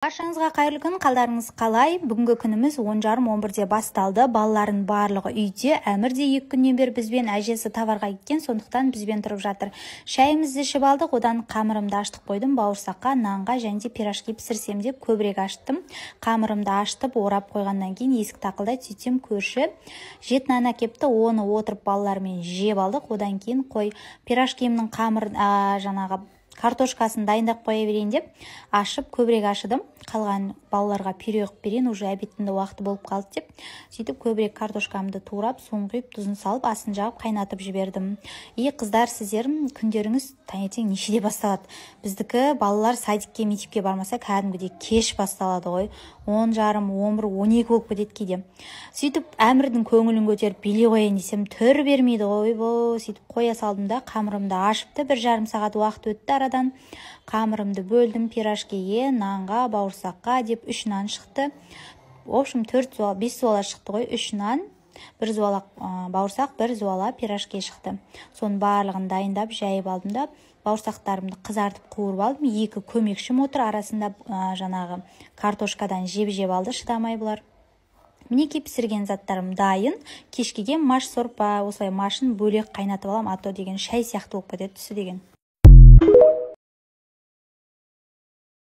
Баршаңызға қайырлы күн, қалдарыңыз қалай? Бүгінгі күніміз 10:30-11-де басталды. Балалардың барлығы үйде. Әмір де 2 күннен бері бізбен, әжесі товарға кеткен, сондықтан бізбен тұрып жатыр. Шайымызды ішіп алдық, одан қамырымды аштық қойдым. Бауырсаққа, нанға және де пирожки пісірсем деп көбірек аштым. Қамырымды аштып, орап қойғаннан кейін есік тақылдай, сөйтсем көрші жет нан әкепті, оны отырып балалармен жеп алдық. Одан кейін пирожкемнің картошкасын дайындап қоя берейін деп ашып көбірек ашыдым. Қалған балаларға пюре қылып берейін, уже обедтің уақыты болып қалды деп. Сөйтіп көбірек картошкамды турап, суын құйып, тұзын салып, асын жағып, қайнатып жібердім. Қыздар, сіздер күндеріңіз таңертең нешеде басталады? Біздікі балалар садикке, мектепке бармаса, кәдімгідей кеш басталады ғой. 10:30, 11, 12 болып кетеді кейде. Сөйтіп Әмірдің көңілін көтеріп билей қояйын десем, түр бермейді ғой. Сөйтіп қоя салдым да, қамырымды ашыпты. 1,5 сағат уақыт өтті арадан. Қамырымды бөлдім, пирожкеге, нанға, бауырсаққа деп 3 нан шықты. В общем, 5 зуала шықты ғой. 3 нан, 1 зуала бауырсақ, 1 зуала пирожке шықты. Соның барлығын дайындап, жайып алдым да, бауырсақтарымды қызартып қуырып алдым. 2 көмекшім отыр, арасында картошкадан жеп алды, шыдамай бұлар. Мінеки пісірген заттарым дайын. Кешкеге маш сорпа, осылай машын бөлек қайнатып алам, ато деген шай сияқты болып кетеді түсі деген.